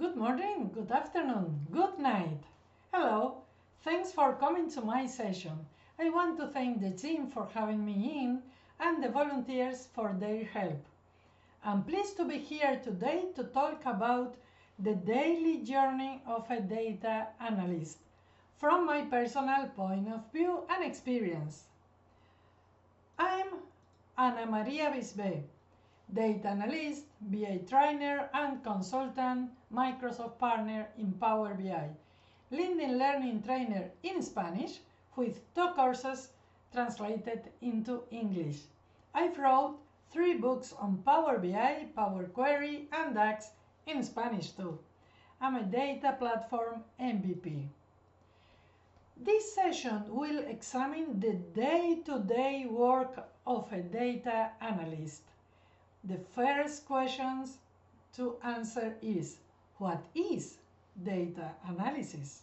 Good morning, good afternoon, good night. Hello, thanks for coming to my session. I want to thank the team for having me in and the volunteers for their help. I'm pleased to be here today to talk about the daily journey of a data analyst from my personal point of view and experience. I'm María Bisbé, Data Analyst, BA Trainer and Consultant, Microsoft Partner in Power BI, Leading Learning Trainer in Spanish with 2 courses translated into English. I've wrote 3 books on Power BI, Power Query and DAX in Spanish too. I'm a data platform MVP. This session will examine the day-to-day work of a data analyst. The first question to answer is, what is data analysis?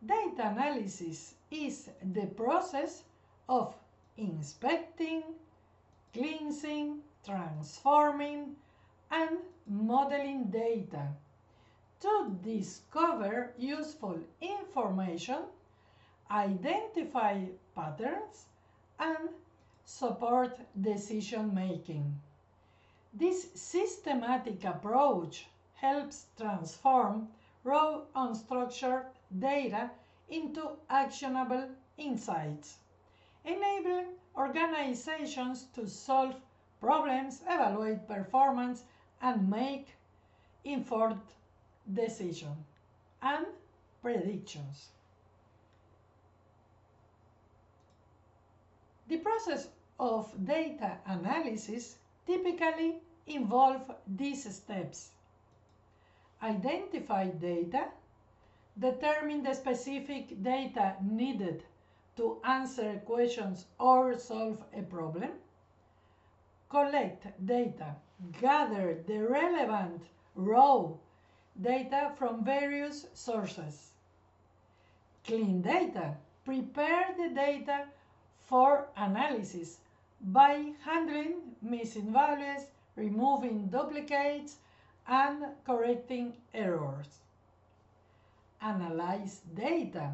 Data analysis is the process of inspecting, cleansing, transforming, and modeling data to discover useful information, identify patterns, and support decision making. This systematic approach helps transform raw unstructured data into actionable insights, enabling organizations to solve problems, evaluate performance, and make informed decisions and predictions. The process of data analysis typically involves these steps. Identify data, determine the specific data needed to answer questions or solve a problem, collect data, gather the relevant raw data from various sources, clean data, prepare the data for analysis by handling missing values, removing duplicates, and correcting errors. Analyze data.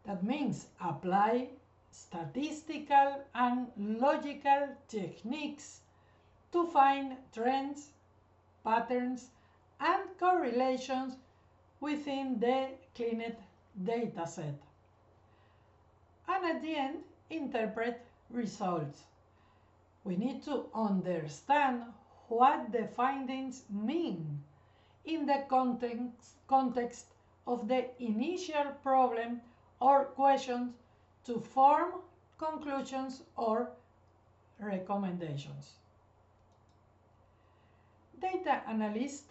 That means apply statistical and logical techniques to find trends, patterns, and correlations within the cleaned dataset. And at the end, interpret results. We need to understand what the findings mean in the context of the initial problem or questions to form conclusions or recommendations. Data analyst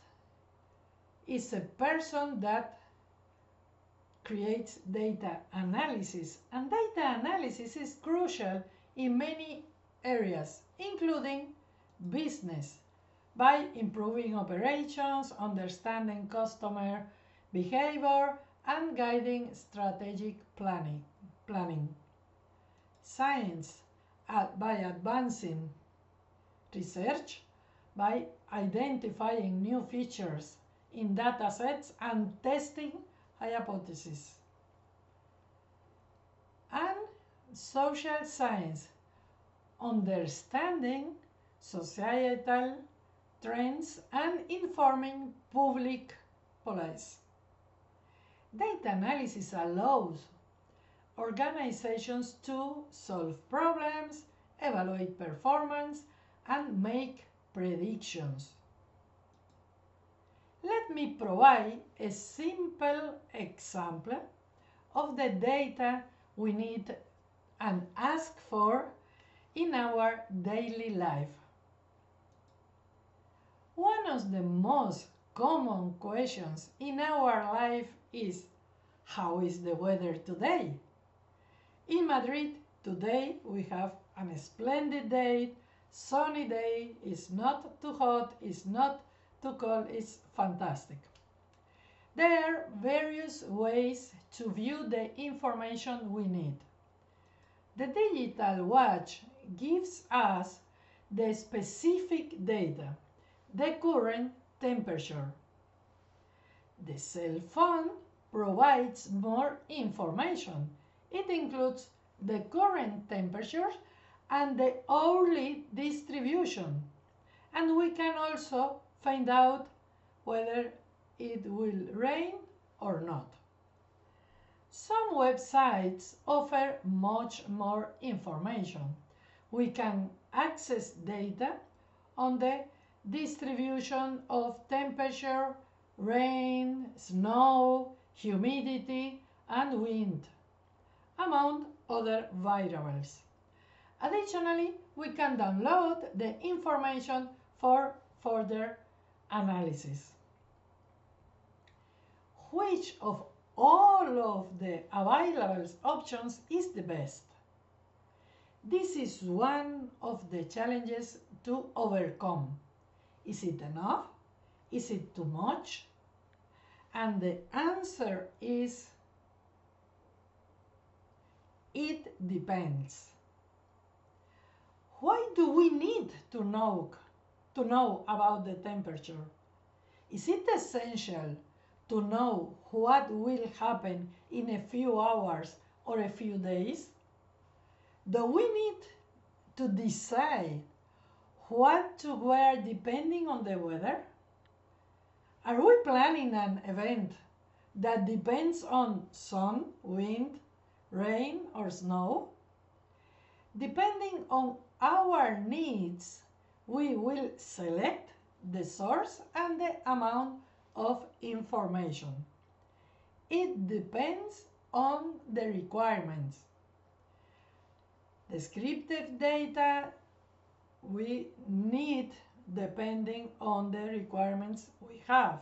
is a person that creates data analysis, and data analysis is crucial in many areas, including business, by improving operations, understanding customer behavior, and guiding strategic planning. Science, by advancing research, by identifying new features in datasets and testing hypotheses. And social science, understanding societal trends and informing public policy. Data analysis allows organizations to solve problems, evaluate performance, and make predictions. Let me provide a simple example of the data we need and ask for in our daily life. One of the most common questions in our life is, how is the weather today? In Madrid, today we have a splendid day, sunny day, it's not too hot, it's not too cold, it's fantastic. There are various ways to view the information we need. The digital watch gives us the specific data, the current temperature, The cell phone provides more information. It includes the current temperature and the hourly distribution. And we can also find out whether it will rain or not. Some websites offer much more information. We can access data on the distribution of temperature, rain, snow, humidity, and wind, among other variables. Additionally, we can download the information for further analysis. Which of all of the available options is the best? This is one of the challenges to overcome. Is it enough? Is it too much? And the answer is it depends. Why do we need to know about the temperature? Is it essential to know what will happen in a few hours or a few days? Do we need to decide what to wear depending on the weather? Are we planning an event that depends on sun, wind, rain, or snow? Depending on our needs, we will select the source and the amount of information. It depends on the requirements. Descriptive data we need depending on the requirements we have.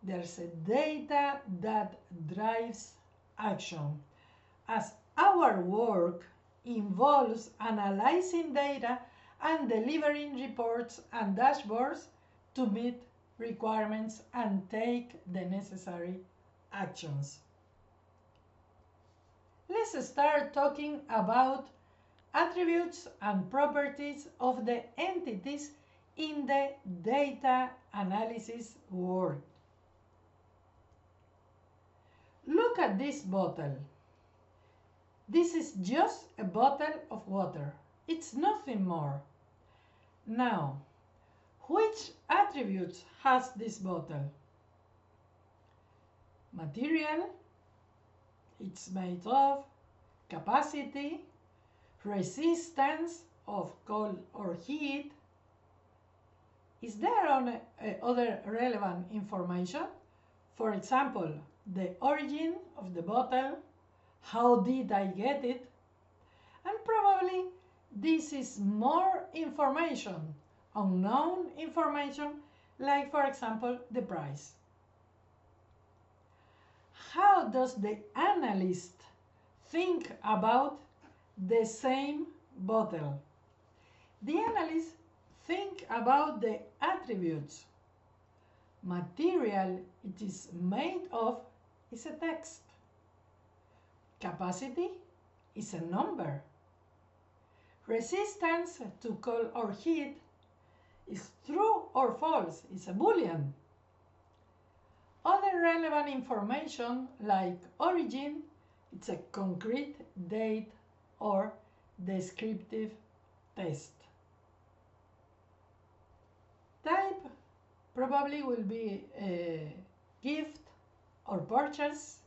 There's a data that drives action. As our work involves analyzing data and delivering reports and dashboards to meet requirements and take the necessary actions. Let's start talking about attributes and properties of the entities in the data analysis world. Look at this bottle. This is just a bottle of water. It's nothing more. Now, which attributes has this bottle? Material, it's made of, capacity, resistance of cold or heat. Is there other relevant information? For example, the origin of the bottle, how did I get it? And probably this is more information, unknown information, like for example the price. How does the analyst think about the same bottle? The analyst think about the attributes. Material it is made of is a text. Capacity is a number. Resistance to cold or heat is true or false, is a boolean. Other relevant information like origin, it's a concrete date or descriptive text. Type probably will be a gift or purchase.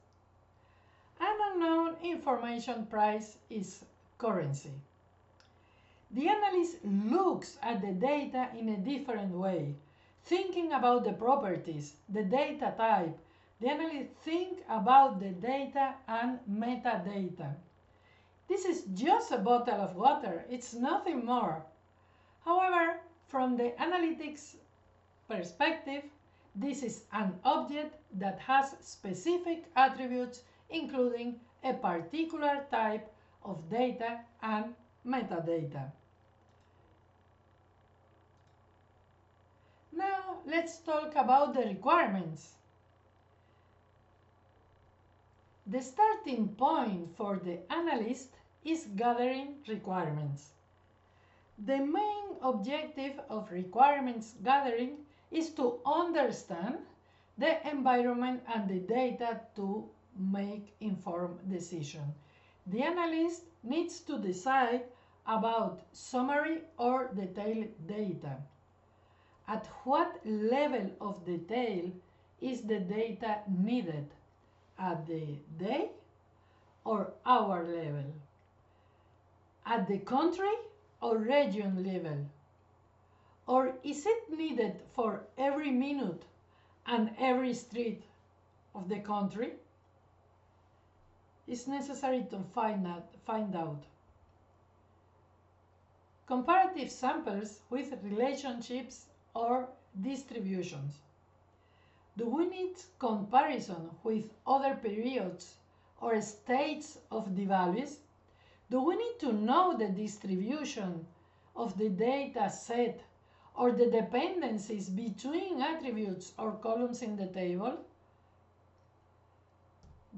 And unknown information price is currency. The analyst looks at the data in a different way, thinking about the properties, the data type. The analyst thinks about the data and metadata. This is just a bottle of water, it's nothing more. However, from the analytics perspective, this is an object that has specific attributes, including a particular type of data and metadata. Now, let's talk about the requirements. The starting point for the analyst is gathering requirements. The main objective of requirements gathering is to understand the environment and the data to make informed decisions. The analyst needs to decide about summary or detailed data. At what level of detail is the data needed? At the day or hour level? At the country or region level? Or is it needed for every minute and every street of the country? It's necessary to find out. Comparative samples with relationships or distributions. Do we need comparison with other periods or states of the values? Do we need to know the distribution of the data set or the dependencies between attributes or columns in the table?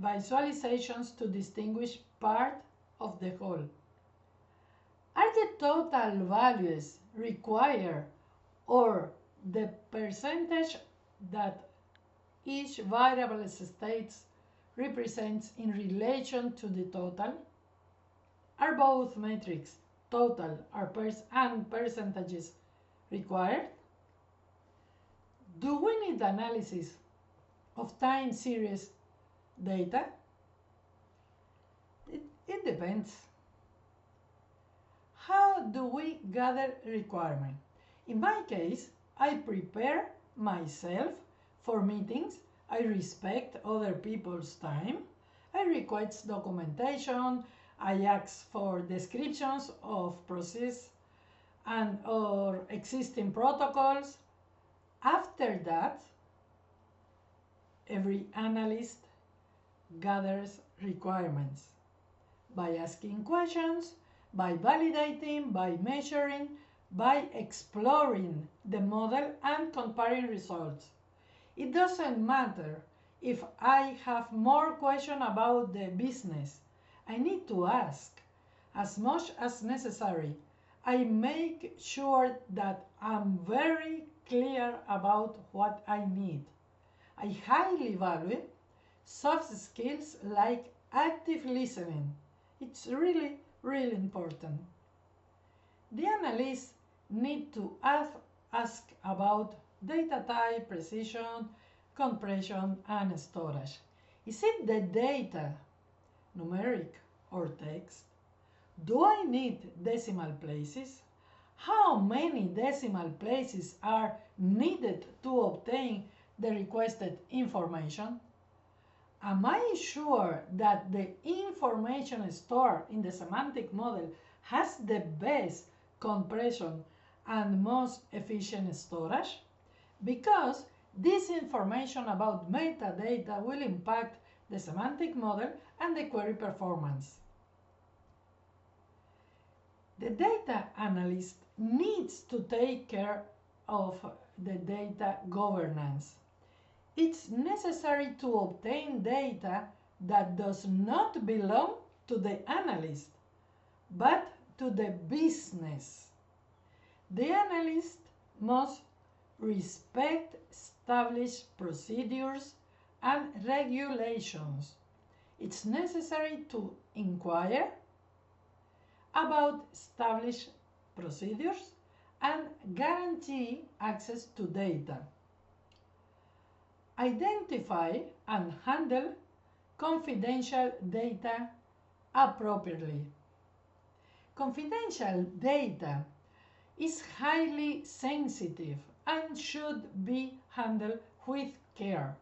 Visualizations to distinguish part of the whole. Are the total values required or the percentage that each variable states represents in relation to the total? Are both metrics, total and percentages, required? Do we need analysis of time series data? It depends. How do we gather requirements? In my case, I prepare myself for meetings. I respect other people's time. I request documentation. I ask for descriptions of process and or existing protocols. After that, every analyst gathers requirements by asking questions, by validating, by measuring, by exploring the model and comparing results. It doesn't matter if I have more questions about the business. I need to ask as much as necessary. I make sure that I'm very clear about what I need. I highly value soft skills like active listening. It's really important. The analysts need to ask about data type, precision, compression, and storage. Is it the data, numeric or text? Do I need decimal places? How many decimal places are needed to obtain the requested information? Am I sure that the information stored in the semantic model has the best compression and most efficient storage? Because this information about metadata will impact the semantic model and the query performance. The data analyst needs to take care of the data governance. It's necessary to obtain data that does not belong to the analyst, but to the business. The analyst must respect established procedures and regulations. It's necessary to inquire about established procedures and guarantee access to data. Identify and handle confidential data appropriately. Confidential data is highly sensitive and should be handled with care.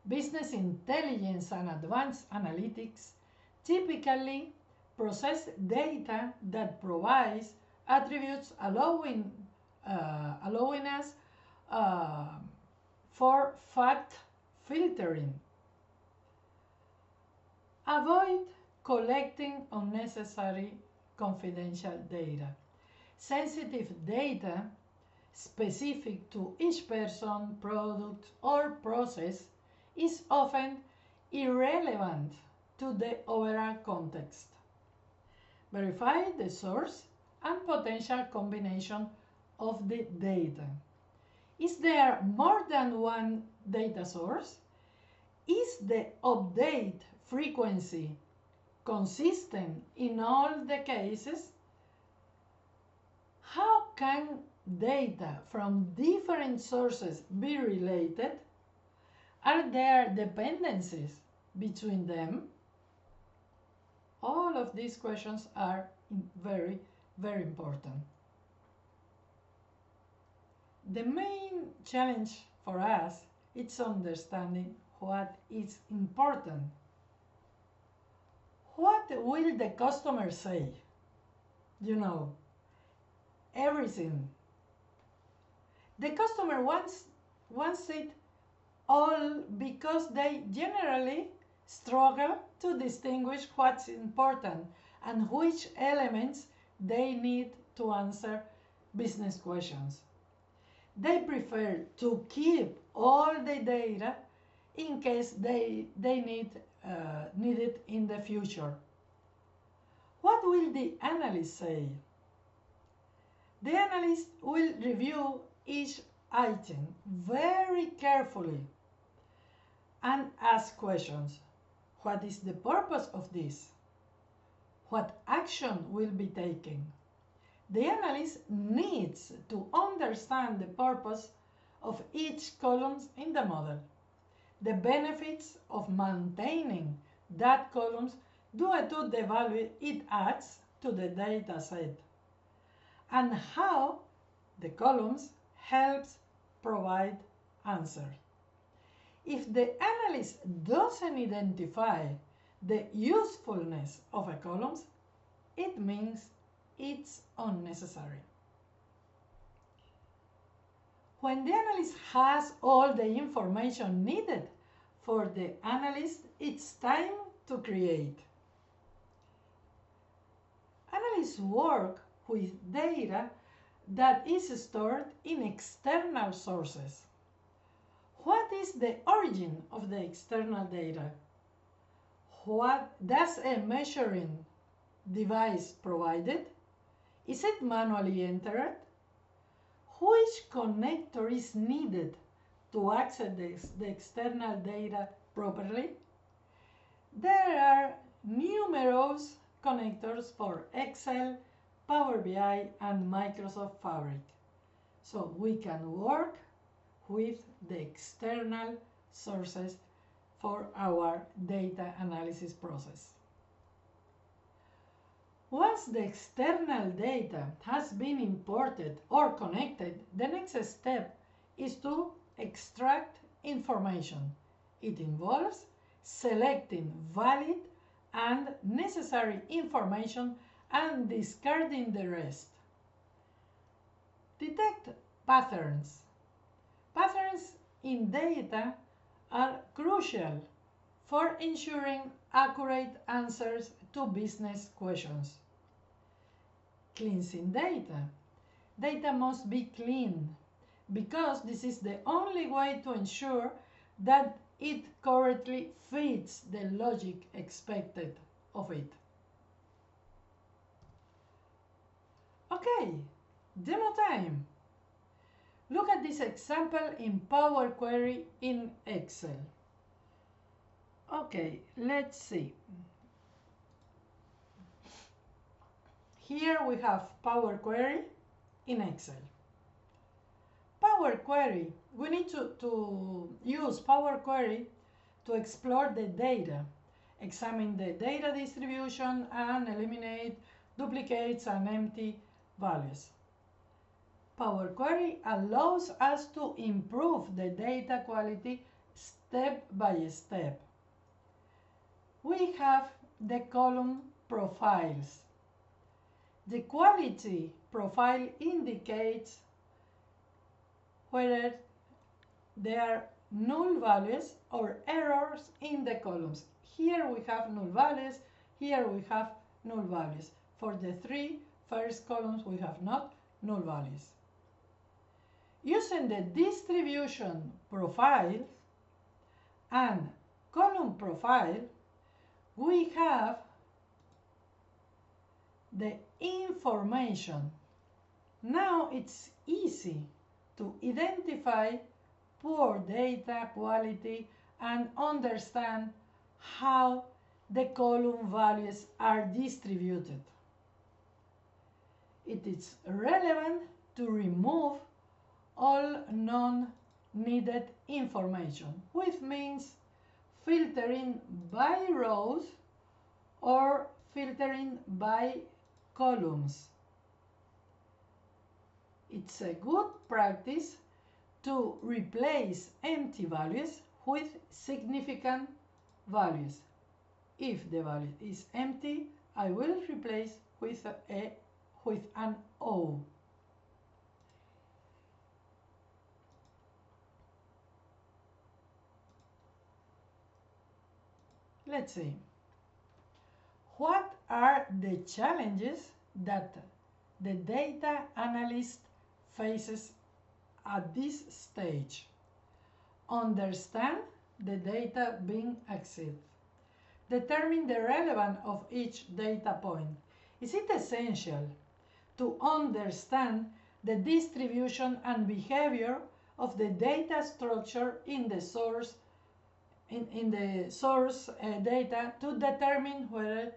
Business intelligence and advanced analytics typically process data that provides attributes allowing us for fact filtering. Avoid collecting unnecessary confidential data. Sensitive data specific to each person, product, or process is often irrelevant to the overall context. Verify the source and potential combination of the data. Is there more than one data source? Is the update frequency consistent in all the cases? How can data from different sources be related? Are there dependencies between them? All of these questions are very, very important. The main challenge for us is understanding what is important. What will the customer say? You know, everything. The customer wants it all because they generally struggle to distinguish what's important and which elements they need to answer business questions. They prefer to keep all the data in case they need it in the future. What will the analyst say? The analyst will review each item very carefully and ask questions. What is the purpose of this? What action will be taken? The analyst needs to understand the purpose of each column in the model, the benefits of maintaining that column due to the value it adds to the data set, and how the columns helps provide answers. If the analyst doesn't identify the usefulness of a column, it means it's unnecessary. When the analyst has all the information needed for the analyst, it's time to create. Analysts work with data that is stored in external sources. What is the origin of the external data? What does a measuring device provided? Is it manually entered? Which connector is needed to access the external data properly? There are numerous connectors for Excel, Power BI, and Microsoft Fabric. So we can work with the external sources for our data analysis process. Once the external data has been imported or connected, the next step is to extract information. It involves selecting valid and necessary information and discarding the rest. Detect patterns. Patterns in data are crucial for ensuring accurate answers to business questions. Cleansing data. Data must be clean because this is the only way to ensure that it correctly fits the logic expected of it. Okay, demo time. Look at this example in Power Query in Excel. Okay, let's see. Here we have Power Query in Excel. Power Query, we need to use Power Query to explore the data, examine the data distribution, and eliminate duplicates and empty values. Power Query allows us to improve the data quality step by step. We have the column profiles. The quality profile indicates whether there are null values or errors in the columns. Here we have null values, here we have null values. For the three first columns we have not null values. Using the distribution profile and column profile, we have the information. Now it's easy to identify poor data quality and understand how the column values are distributed. It is relevant to remove all non-needed information, which means filtering by rows or filtering by columns. It's a good practice to replace empty values with significant values. If the value is empty, I will replace with an O. Let's see. What are the challenges that the data analyst faces at this stage? Understand the data being accessed. Determine the relevance of each data point. Is it essential to understand the distribution and behavior of the data structure in the source data to determine whether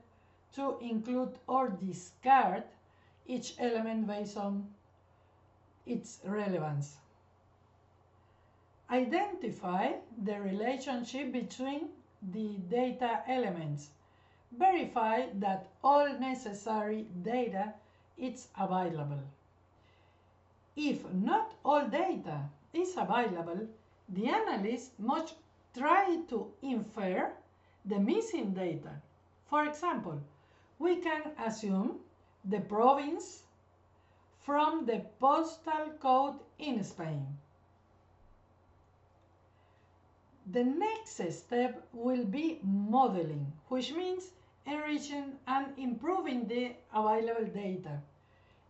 to include or discard each element based on its relevance? Identify the relationship between the data elements. Verify that all necessary data is available. If not all data is available, the analyst must try to infer the missing data. For example, we can assume the province from the postal code in Spain. The next step will be modeling, which means enriching and improving the available data.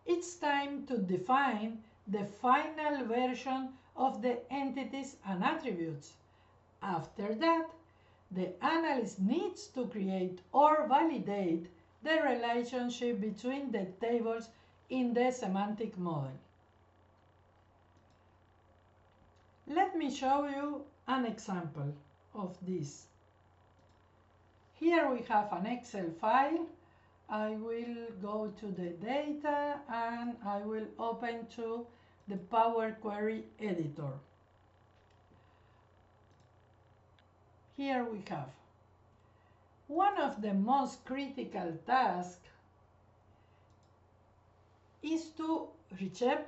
It's time to define the final version of the entities and attributes. After that, the analyst needs to create or validate the relationship between the tables in the semantic model. Let me show you an example of this. Here we have an Excel file. I will go to the data and I will open to the Power Query editor. Here we have one of the most critical tasks is to retrieve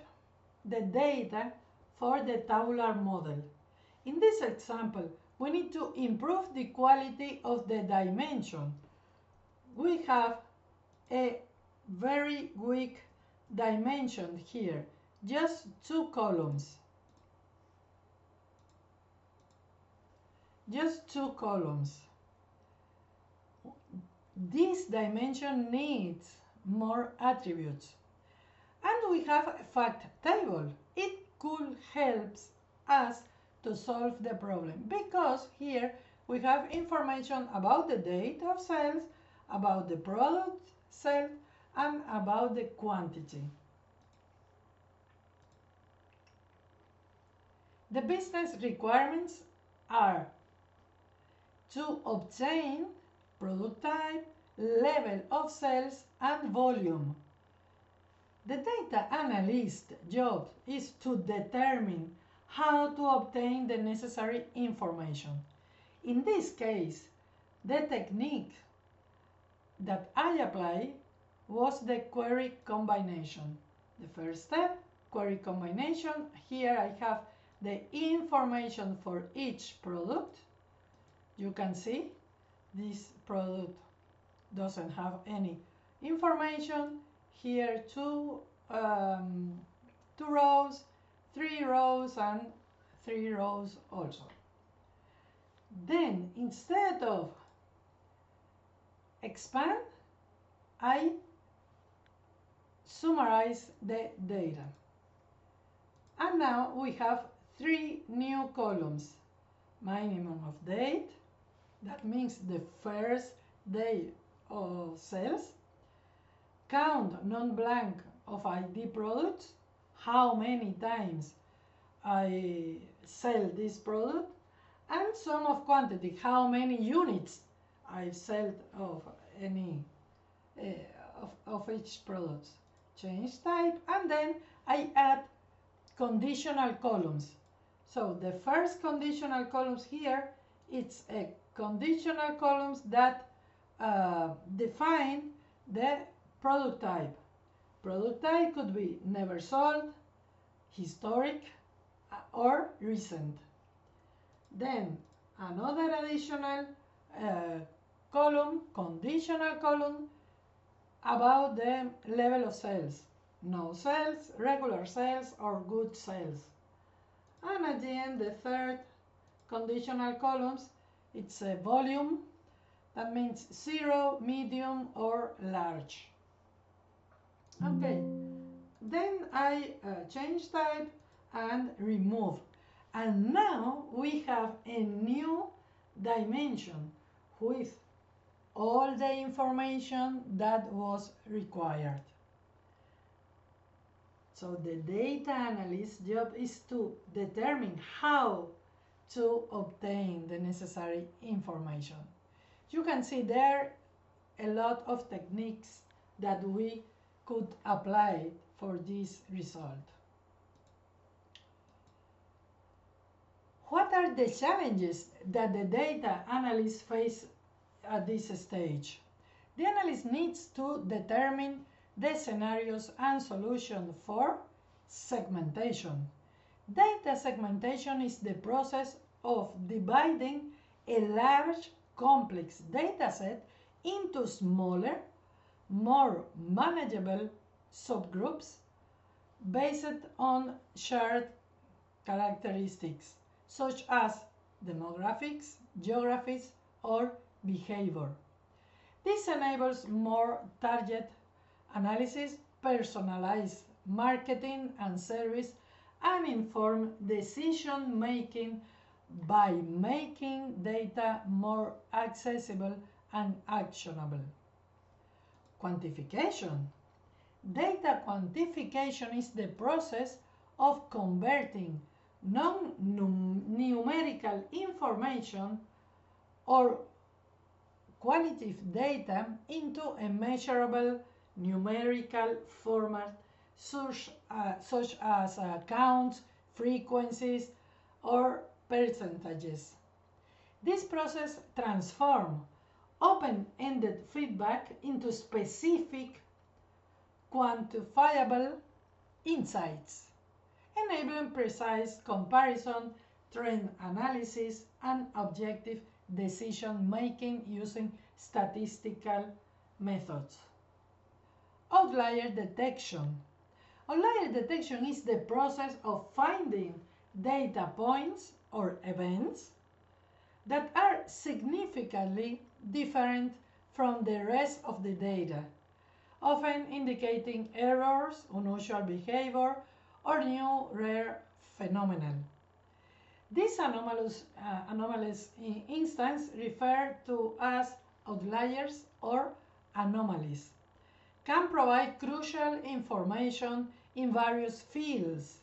the data for the tabular model. In this example, we need to improve the quality of the dimension. We have a very weak dimension here, just 2 columns. Just 2 columns. This dimension needs more attributes. And we have a fact table. It could help us to solve the problem because here we have information about the date of sales, about the product sale, and about the quantity. The business requirements are to obtain product type, level of sales, and volume. The data analyst's job is to determine how to obtain the necessary information. In this case, the technique that I applied was the query combination. The first step, query combination. Here I have the information for each product. You can see this product doesn't have any information. Here 2 rows, 3 rows, and 3 rows also. Then instead of expand, I summarize the data. And now we have 3 new columns. Minimum of date, that means the first day of sales. Count non-blank of ID products, how many times I sell this product, and sum of quantity, how many units I sell of any of each product. Change type, and then I add conditional columns. So the first conditional columns here, it's a conditional columns that define the product type. Product type could be never sold, historic, or recent. Then another additional column, conditional column, about the level of sales. No sales, regular sales, or good sales. And at the end, the third conditional columns, it's a volume. That means 0, medium, or large. Okay, then I change type and remove. And now we have a new dimension with all the information that was required. So the data analyst's job is to determine how to obtain the necessary information. You can see there a lot of techniques that we could apply for this result. What are the challenges that the data analyst face at this stage? The analyst needs to determine the scenarios and solutions for segmentation. Data segmentation is the process of dividing a large, complex dataset into smaller, more manageable subgroups based on shared characteristics such as demographics, geographies, or behavior. This enables more target analysis, personalized marketing and service, and informed decision making by making data more accessible and actionable. Quantification. Data quantification is the process of converting non-numerical information or qualitative data into a measurable numerical format such as counts, frequencies, or percentages. This process transforms open-ended feedback into specific, quantifiable insights, enabling precise comparison, trend analysis, and objective decision-making using statistical methods. Outlier detection. Outlier detection is the process of finding data points or events that are significantly different from the rest of the data, often indicating errors, unusual behavior, or new rare phenomena. These anomalous instances referred to as outliers or anomalies can provide crucial information in various fields,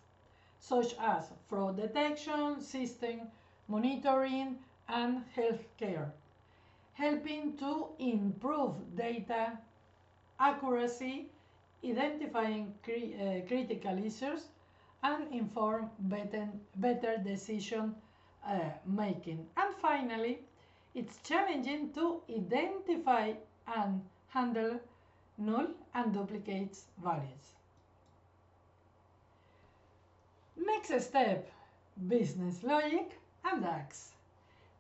such as fraud detection, system monitoring, and healthcare, helping to improve data accuracy, identifying critical issues, and inform better decision making. And finally, it's challenging to identify and handle null and duplicate values. Next step, business logic and DAX.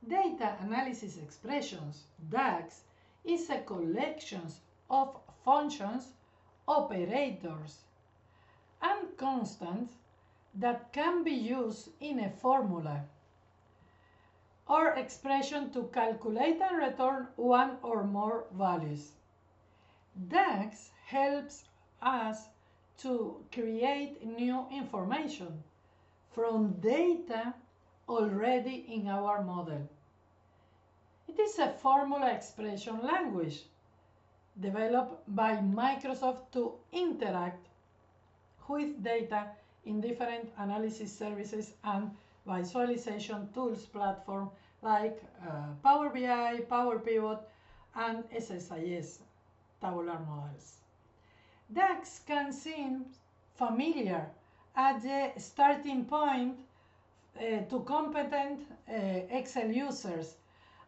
Data analysis expressions, DAX, is a collection of functions, operators, and constants that can be used in a formula or expression to calculate and return one or more values. DAX helps us to create new information from data already in our model. It is a formula expression language developed by Microsoft to interact with data in different analysis services and visualization tools platform like Power BI, Power Pivot, and SSIS tabular models. DAX can seem familiar at the starting point to competent Excel users,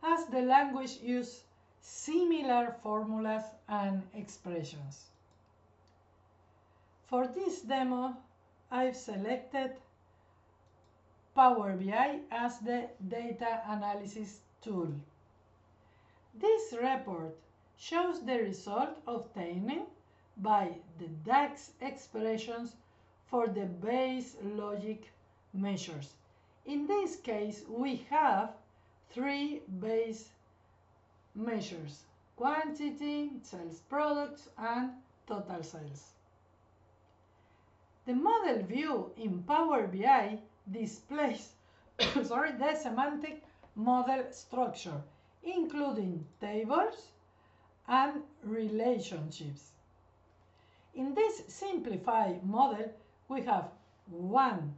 as the language uses similar formulas and expressions. For this demo, I've selected Power BI as the data analysis tool. This report shows the result obtained by the DAX expressions for the base logic measures. In this case, we have 3 base measures: quantity, sales products, and total sales. The model view in Power BI displays the semantic model structure, including tables and relationships. In this simplified model, we have one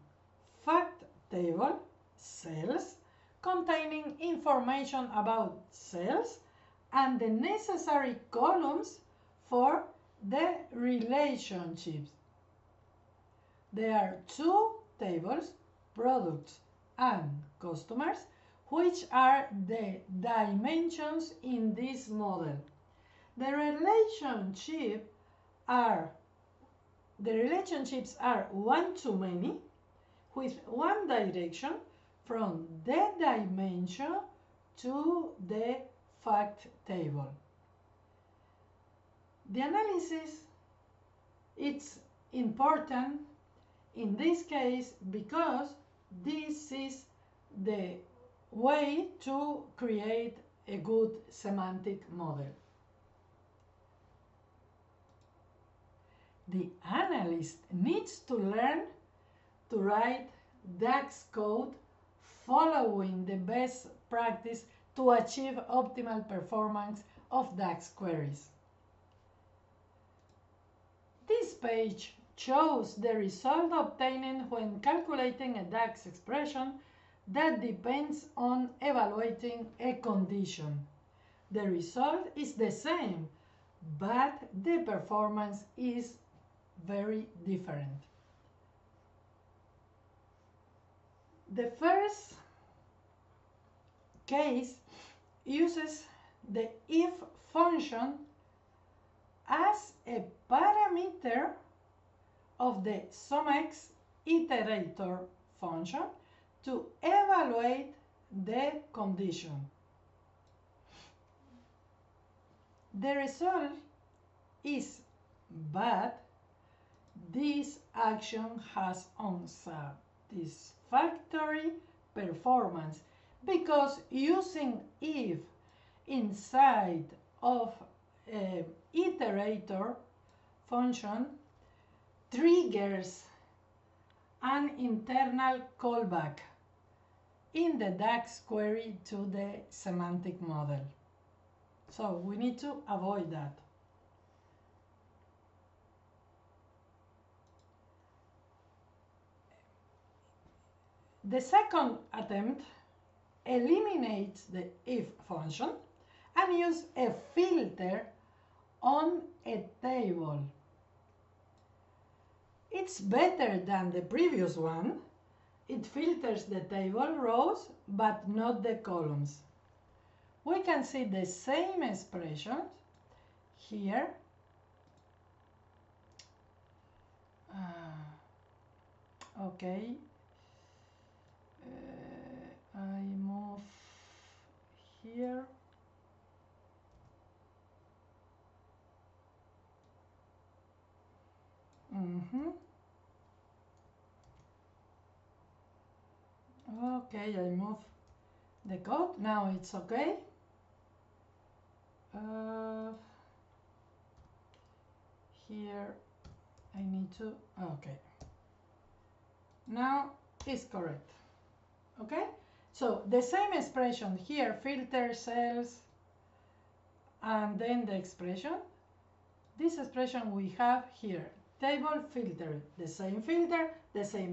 fact table, sales, containing information about sales and the necessary columns for the relationships. There are 2 tables, products and customers, which are the dimensions in this model. The relationships are one-to-many, with one direction from the dimension to the fact table. The analysis is important in this case because this is the way to create a good semantic model. The analyst needs to learn to write DAX code following the best practice to achieve optimal performance of DAX queries. This page shows the result obtained when calculating a DAX expression that depends on evaluating a condition. The result is the same, but the performance is very different. The first case uses the if function as a parameter of the SUMX iterator function to evaluate the condition. The result is bad. This action has unsatisfactory performance because using if inside of an iterator function triggers an internal callback in the DAX query to the semantic model. So we need to avoid that. The second attempt eliminates the if function and use a filter on a table. It's better than the previous one. It filters the table rows but not the columns. We can see the same expressions here. Okay. I move here. Okay, I move the code. Now it's okay. Here I need to, okay. Now it's correct. Okay, so the same expression here, filter cells, and then the expression. This expression we have here, table filter, the same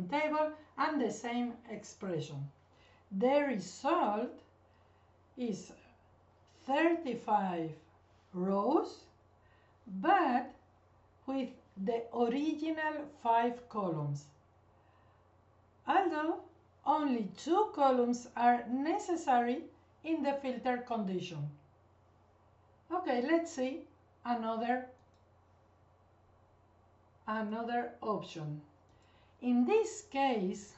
table, and the same expression. The result is 35 rows, but with the original 5 columns, although only 2 columns are necessary in the filter condition. Okay, let's see another option. In this case,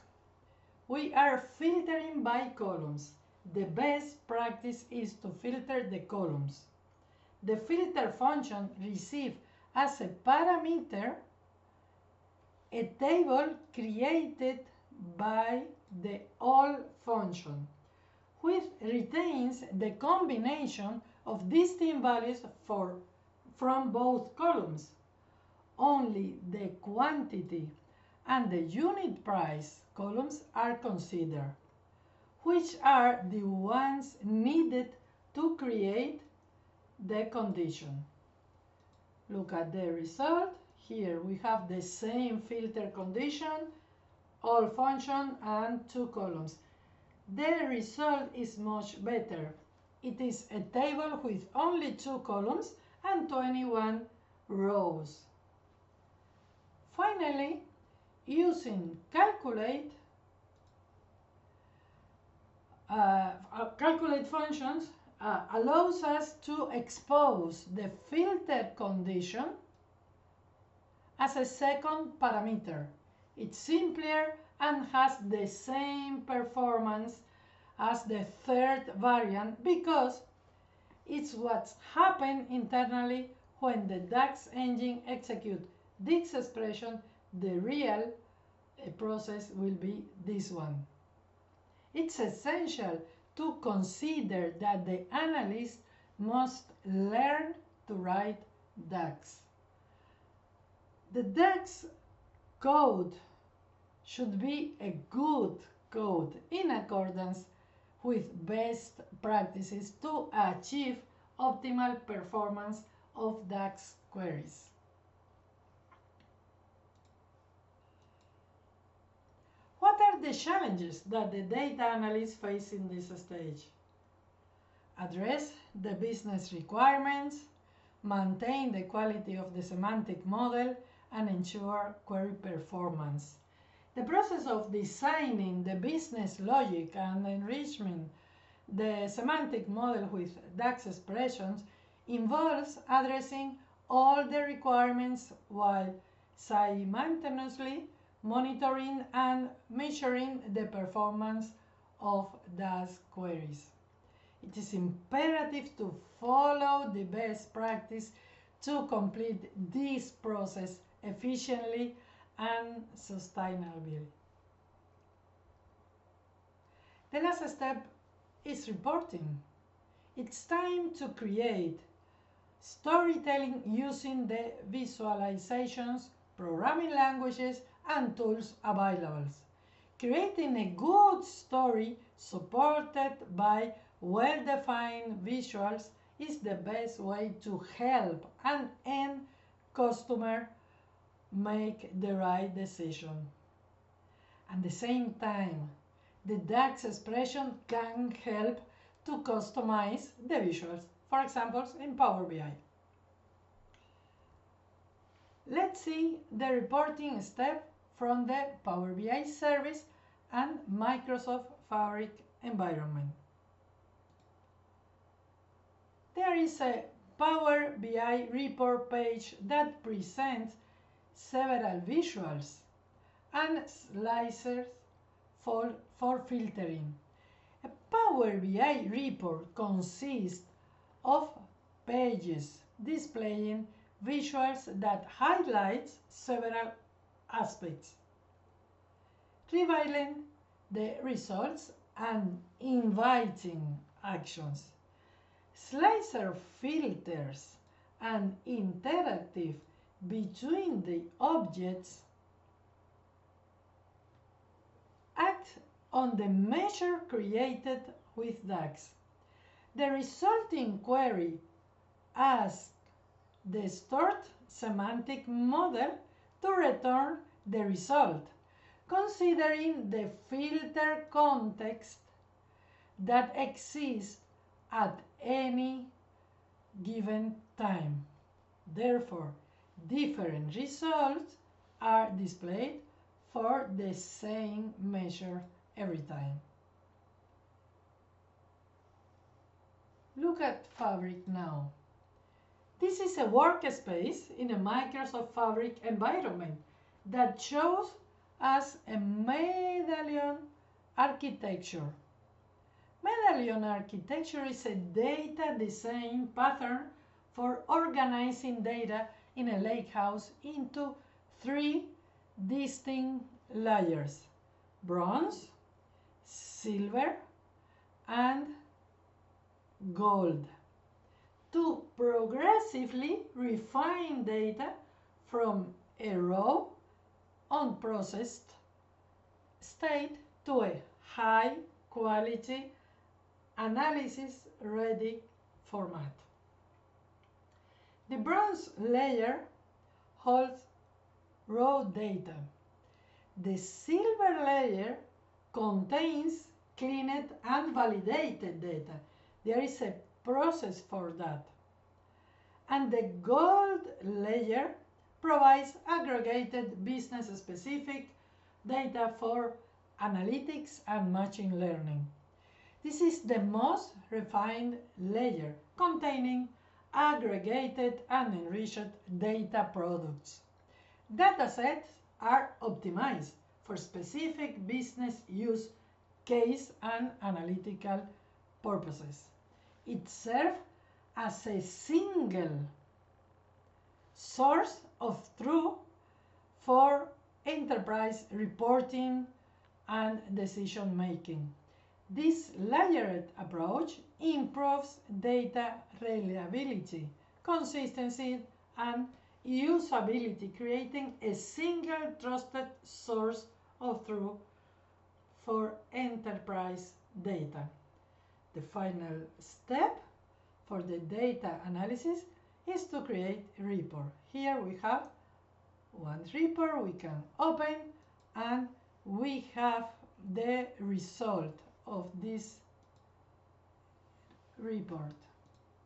we are filtering by columns. The best practice is to filter the columns. The filter function receives as a parameter a table created by the all function, which retains the combination of distinct values from both columns. Only the quantity and the unit price columns are considered, which are the ones needed to create the condition. Look at the result. Here we have the same filter condition, all function and 2 columns. The result is much better. It is a table with only 2 columns and 21 rows. Finally, using calculate functions allows us to expose the filter condition as a second parameter. It's simpler and has the same performance as the third variant because it's what's happened internally when the DAX engine executes this expression. The real process will be this one. It's essential to consider that the analyst must learn to write DAX. The DAX code should be a good code in accordance with best practices to achieve optimal performance of DAX queries. What are the challenges that the data analysts face in this stage? Address the business requirements, maintain the quality of the semantic model, and ensure query performance. The process of designing the business logic and enriching the semantic model with DAX expressions involves addressing all the requirements while simultaneously monitoring and measuring the performance of DAX queries. It is imperative to follow the best practice to complete this process efficiently and sustainably. The last step is reporting. It's time to create storytelling using the visualizations, programming languages, and tools available. Creating a good story supported by well-defined visuals is the best way to help an end customer make the right decision. At the same time, the DAX expression can help to customize the visuals, for example, in Power BI. Let's see the reporting step from the Power BI service and Microsoft Fabric environment. There is a Power BI report page that presents several visuals and slicers for filtering. A Power BI report consists of pages displaying visuals that highlight several aspects, revealing the results and inviting actions. Slicer filters and interactive between the objects act on the measure created with DAX. The resulting query asks the stored semantic model to return the result, considering the filter context that exists at any given time. Therefore, different results are displayed for the same measure every time. Look at Fabric now. This is a workspace in a Microsoft Fabric environment that shows us a medallion architecture. Medallion architecture is a data design pattern for organizing data in a lakehouse into 3 distinct layers: bronze, silver, and gold, to progressively refine data from a raw, unprocessed state to a high quality analysis ready format. The bronze layer holds raw data. The silver layer contains cleaned and validated data. There is a process for that. And the gold layer provides aggregated business-specific data for analytics and machine learning. This is the most refined layer, containing aggregated and enriched data products. Datasets are optimized for specific business use case and analytical purposes. It serves as a single source of truth for enterprise reporting and decision making. This layered approach improves data reliability, consistency, and usability, creating a single trusted source of truth for enterprise data. The final step for the data analysis is to create a report. Here we have one report we can open, and we have the result of this report.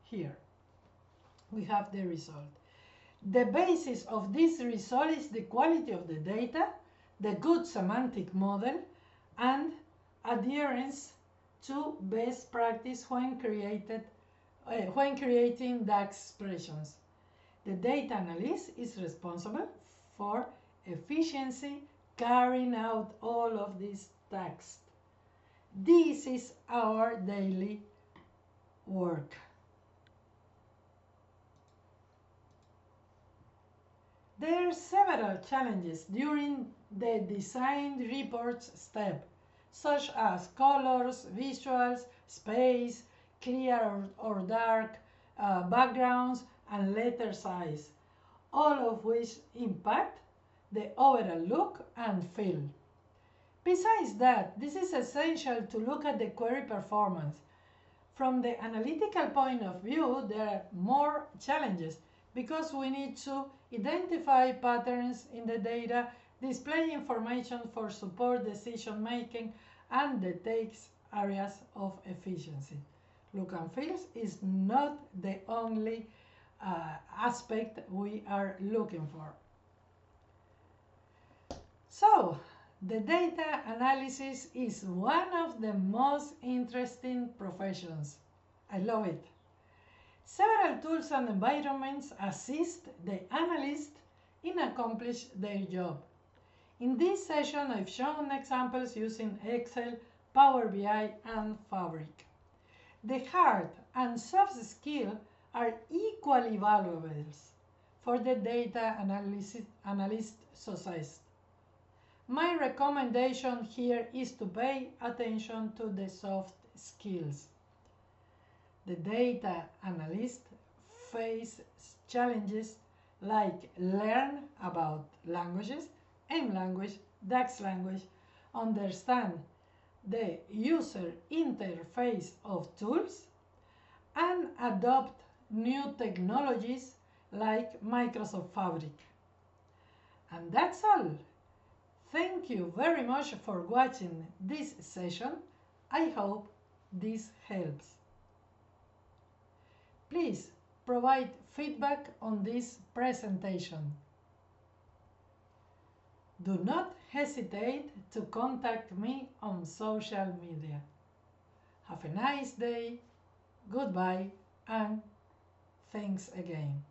Here we have the result. The basis of this result is the quality of the data, the good semantic model, and adherence to best practice when creating DAX expressions. The data analyst is responsible for efficiency carrying out all of these tasks. This is our daily work. There are several challenges during the design reports step, such as colors, visuals, space, clear or dark backgrounds, and letter size, all of which impact the overall look and feel. Besides that, this is essential to look at the query performance. From the analytical point of view, there are more challenges because we need to identify patterns in the data, display information for support decision making, and detect areas of efficiency. Look and feel is not the only aspect we are looking for. So, the data analysis is one of the most interesting professions. I love it. Several tools and environments assist the analyst in accomplish their job. In this session, I've shown examples using Excel, Power BI, and Fabric. The hard and soft skills are equally valuable for the data analyst success. My recommendation here is to pay attention to the soft skills. The data analyst face challenges like learn about languages, M language, DAX language, understand the user interface of tools, and adopt new technologies like Microsoft Fabric. And that's all. Thank you very much for watching this session. I hope this helps. Please provide feedback on this presentation. Do not hesitate to contact me on social media. Have a nice day, goodbye, and thanks again.